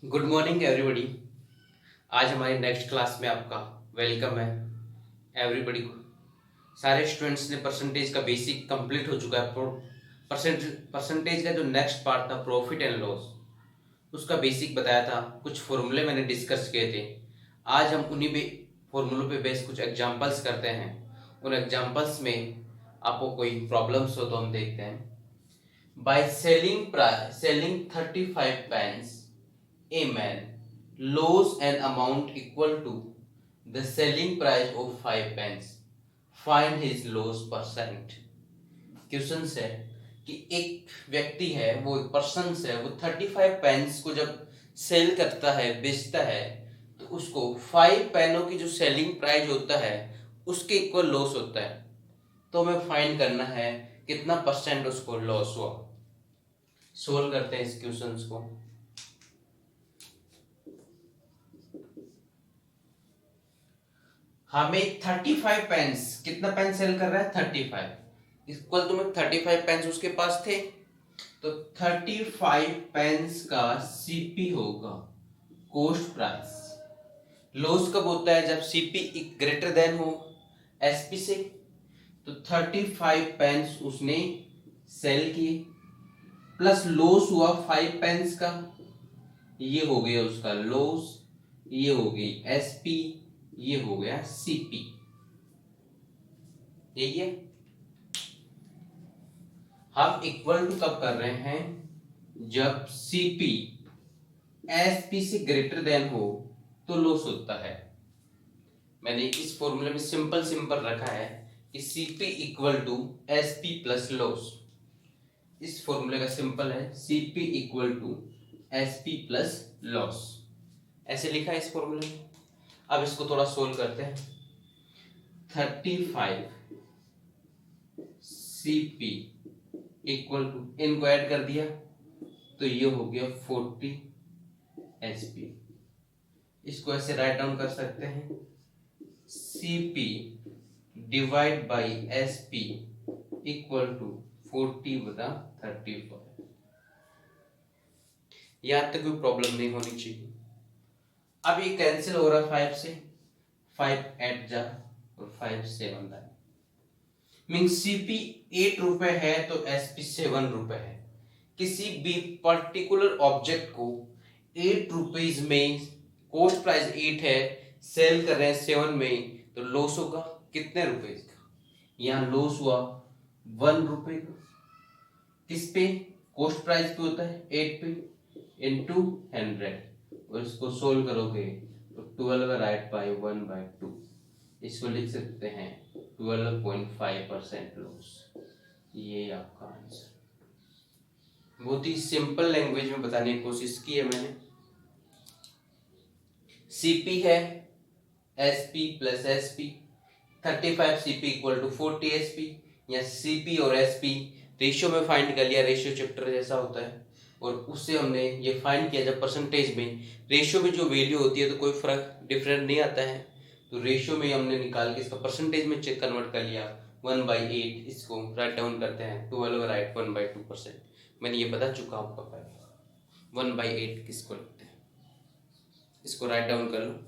Good morning everybody. आज हमारी next class में आपका वेलकम है। एवरीबॉडी को सारे स्टूडेंट्स ने परसेंटेज का बेसिक कंप्लीट हो चुका है। परसेंटेज का जो नेक्स्ट पार्ट था प्रॉफिट एंड लॉस, उसका बेसिक बताया था। कुछ फॉर्मूले मैंने डिस्कस किए थे। आज हम उन्हीं पे फॉर्मूलों पे बेस कुछ एग्जांपल्स करते हैं। उन एग्जांपल्स में आपको कोई प्रॉब्लम्स हो तो हम देखते हैं। By selling 35 pence, a man lose an amount equal to the selling price of 5 pence. Find his loss percent. Question है कि एक व्यक्ति है, वो एक पर्सन है, वो 35 पेन्स को जब सेल करता है, बेचता है, तो उसको 5 पेनों की जो सेलिंग प्राइस होता है उसके इक्वल लॉस होता है। तो हमें फाइंड करना है कितना परसेंट उसको लॉस हुआ। सोल्व करते हैं इस क्वेश्चंस को। हमें 35 पेन्स, कितना पेन सेल कर रहा है 35 इक्वल टू में 35 पेन्स उसके पास थे, तो 35 पेन्स का सीपी होगा कॉस्ट प्राइस। लॉस कब होता है? जब सीपी ग्रेटर देन हो एसपी से। तो 35 पेन्स उसने सेल किए, प्लस लॉस हुआ 5 पेन्स का, ये हो गया उसका लॉस, ये हो गई एसपी, ये हो गया सीपी। यही है। हम इक्वल टू कब कर रहे हैं? जब सीपी एसपी से ग्रेटर देन हो तो लॉस होता है। मैंने इस फॉर्मूले में सिंपल सिंपल रखा है कि CP equal to SP plus loss. इस फॉर्मूले का सिंपल है CP equal to SP plus loss, ऐसे लिखा है इस फॉर्मूले में। अब इसको थोड़ा सोल्व करते हैं। 35 सीपी इक्वल टू, इनको ऐड कर दिया तो ये हो गया 40 एचपी। इसको ऐसे राइट डाउन कर सकते हैं, CP divide by SP equal to 40 बटा 35। यहां तक कोई प्रॉब्लम नहीं होनी चाहिए। अब ये कैंसिल हो रहा है 5 से, 5 8 जा और 5 7 जा, मीन्स सीपी 8 रुपए है तो एसपी 7 रुपए है। किसी भी पर्टिकुलर ऑब्जेक्ट को 8 रुपीज में, कॉस्ट प्राइस 8 है, सेल कर रहे हैं 7 में, तो लॉस होगा कितने रुपए का? यहाँ लॉस हुआ 1 रुपए का। किस पे? कॉस्ट प्राइस पे होता है 8 पे इंटू 100, और इसको सोल्व करोगे तो 12 राइट बाई 1/2, इसको लिख सकते हैं 12.5% लॉस। ये आपका आंसर। बहुत ही सिंपल लैंग्वेज में बताने की कोशिश की है मैंने। सीपी है SP plus SP, 35 CP equal to 40 SP, या सीपी और एसपी रेशियो में फाइंड कर लिया, रेशियो चैप्टर जैसा होता है। और उससे हमने ये फाइंड किया जब परसेंटेज में रेशियो में जो वैल्यू होती है तो कोई फर्क डिफरेंट नहीं आता है, तो रेशियो में हमने निकाल के इसका परसेंटेज में चेक कन्वर्ट कर लिया 1/8। इसको राइट डाउन करते हैं 12 राइट 1/2%। मैंने ये बता चुका आपको पहले 1/8 किसको लिखते हैं। इसको राइट डाउन कर लो।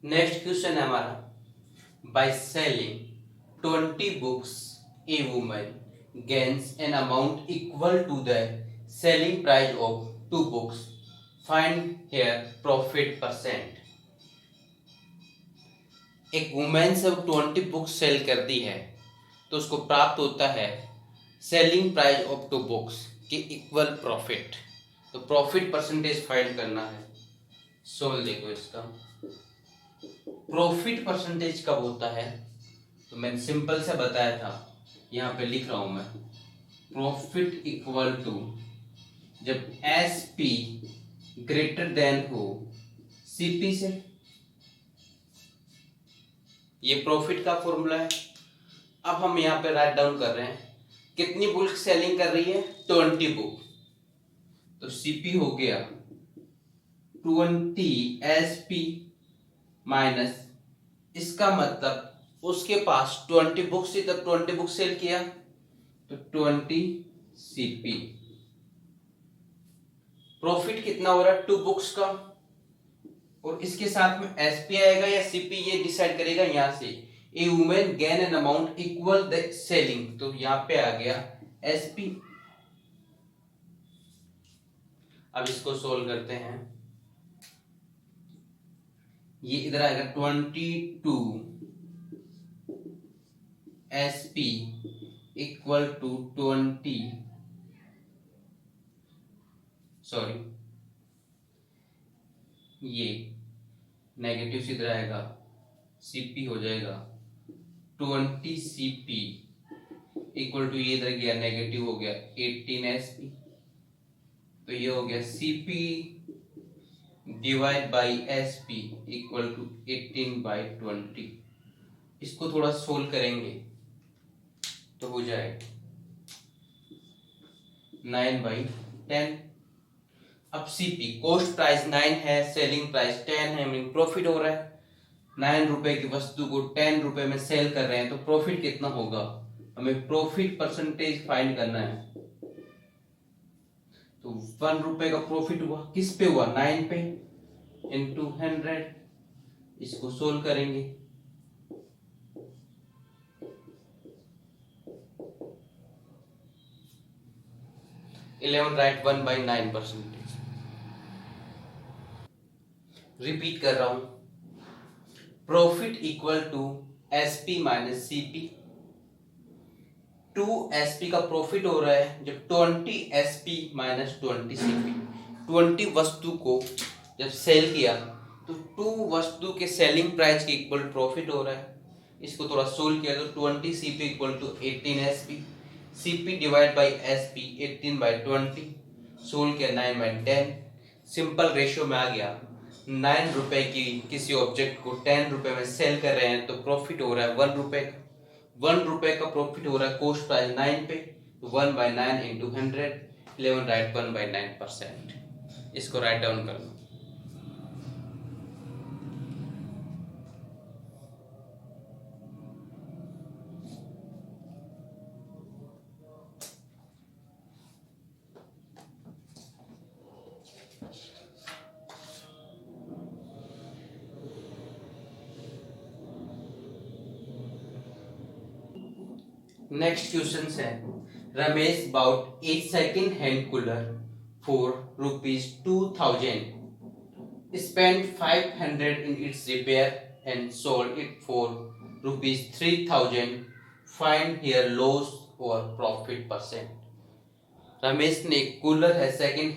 नेक्स्ट क्वेश्चन है हमारा, by selling 20 books a woman gains an amount equal to the selling price of 2 books, find here profit percent. एक वुमेन से 20 बुक्स सेल करती है तो उसको प्राप्त होता है सेलिंग प्राइस ऑफ 2 बुक्स के इक्वल प्रॉफिट। तो प्रॉफिट परसेंटेज फाइंड करना है। सोल्व देखो इसका। प्रॉफिट परसेंटेज कब होता है? तो मैंने सिंपल से बताया था, यहाँ पे लिख रहा हूं मैं। प्रॉफिट इक्वल टू जब एस पी ग्रेटर देन हो सीपी से, ये प्रॉफिट का फॉर्मूला है। अब हम यहाँ पे राइट डाउन कर रहे हैं कितनी बुक सेलिंग कर रही है 20 बुक, तो सीपी हो गया 20 SP माइनस, इसका मतलब उसके पास 20 बुक्स थी, तब 20 बुक सेल किया तो 20 CP। प्रॉफिट कितना हो रहा है 2 बुक्स का, और इसके साथ में एसपी आएगा या सीपी ये डिसाइड करेगा यहां से। A women gain an amount equal the selling, तो यहां पे आ गया एसपी। अब इसको सोल्व करते हैं। ये इधर आएगा 22 SP इक्वल टू 20, सॉरी ये नेगेटिव से इधर आएगा, सीपी हो जाएगा 20 CP इक्वल टू, ये इधर गया नेगेटिव हो गया 18 SP, तो ये हो गया CP divide by SP equal to 18/20। इसको थोड़ा सोल्व करेंगे तो हो जाएगा 9/10। अब सीपी कॉस्ट प्राइस 9 है, सेलिंग प्राइस 10 है, मीन प्रॉफिट हो रहा है। 9 रुपए की वस्तु को 10 रुपए में सेल कर रहे हैं, तो प्रॉफिट कितना होगा, हमें प्रॉफिट परसेंटेज फाइंड करना है। तो 1 रुपए का प्रॉफिट हुआ, किस पे हुआ 9 पे, इंटू 100। इसको सोल्व करेंगे। राइट 1/9%। रिपीट कर रहा हूं, profit equal to SP minus CP. 2 SP का प्रॉफिट हो रहा है जब 20 SP माइनस 20 CP। 20 वस्तु को जब सेल किया तो 2 वस्तु के सेलिंग प्राइस के इक्वल प्रॉफिट हो रहा है। इसको थोड़ा सोल्व किया तो 20 CP equal to 18 SP, CP divide by SP 18/20, solve किया 9/10। सिंपल रेशियो में आ गया। 9 रुपए की किसी ऑब्जेक्ट को 10 रुपए में सेल कर रहे हैं तो प्रॉफिट हो रहा है 1 रुपए का। 1 रुपए का प्रॉफिट हो रहा है कॉस्ट प्राइस 9 पे, तो 1/9 इंटू 100, 11 राइट 1/9%। इसको राइट डाउन कर लो। नेक्स्ट क्वेश्चन है, Ramesh bought a second hand cooler for ₹2000, spent 500 in its repair and sold it for ₹3000, find here loss or profit percent। Ramesh ने कूलर है सेकेंड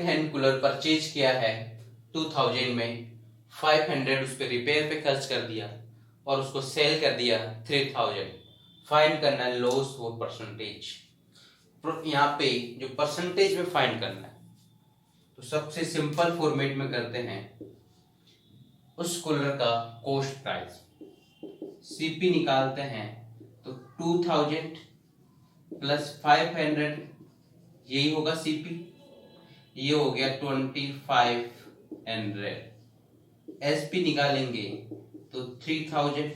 हैंड कूलर परचेज किया है 2000 में, 500 उस पर रिपेयर पे खर्च कर दिया और उसको सेल कर दिया 3000। फाइंड करना है लॉस और परसेंटेज। यहाँ पे जो परसेंटेज में फाइंड करना है तो सबसे सिंपल फॉर्मेट में करते हैं। उस कूलर का कॉस्ट प्राइस सीपी निकालते हैं तो 2000 प्लस 500, यही होगा सीपी, ये हो गया 2500। एसपी निकालेंगे तो 3000।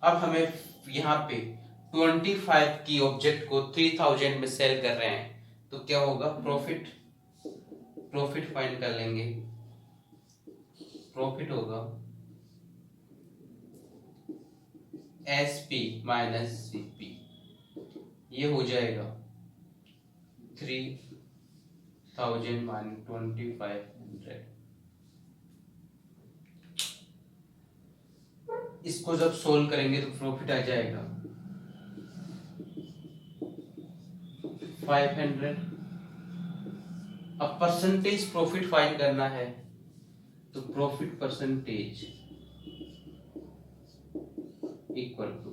अब हमें यहाँ पे 25 की ऑब्जेक्ट को 3000 में सेल कर रहे हैं तो क्या होगा, प्रॉफिट फाइंड कर लेंगे। प्रॉफिट होगा एसपी माइनस सीपी, ये हो जाएगा 3000 माइनस 2500। इसको जब सोल्व करेंगे तो प्रॉफिट आ जाएगा 500। अब परसेंटेज प्रॉफिट फाइंड करना है तो profit percentage equal to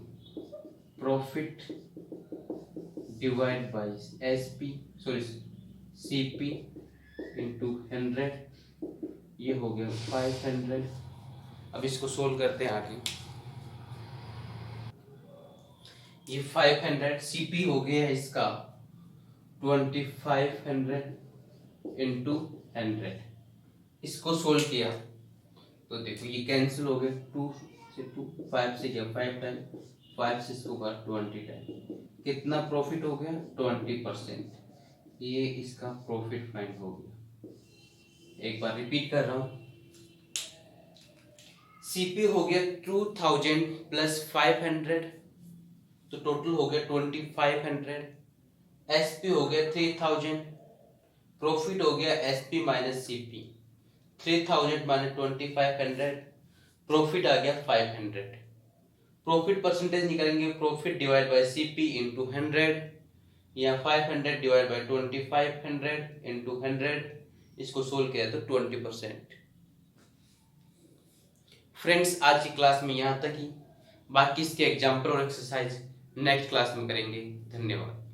profit divide by CP into 100, ये हो गया 500। अब इसको सोल्व करते हैं आगे। ये 500 सीपी हो गया इसका 2500 इंटू 100। इसको सोल्व किया तो देखो ये कैंसिल हो गए, 2 से 2, 5 से गया 5 टाइम, 5 से इसको होगा 20 टाइम। कितना प्रॉफिट हो गया? 20%। ये इसका प्रॉफिट फाइंड हो गया। एक बार रिपीट कर रहा हूं, सीपी हो गया 2000 प्लस 500 तो टोटल हो गया 2500। एसपी हो गया 3000, प्रॉफिट हो गया SP minus CP, 3000 minus 2500, profit आ गया 500। प्रॉफिट परसेंटेज निकालेंगे, profit divide by CP into 100 या 500 डिवाइड बाय 2500 इंटू 100। इसको सोल्व किया तो 20%। फ्रेंड्स आज की क्लास में यहाँ तक ही, बाकी इसके एग्जाम्पल और एक्सरसाइज नेक्स्ट क्लास में करेंगे। धन्यवाद।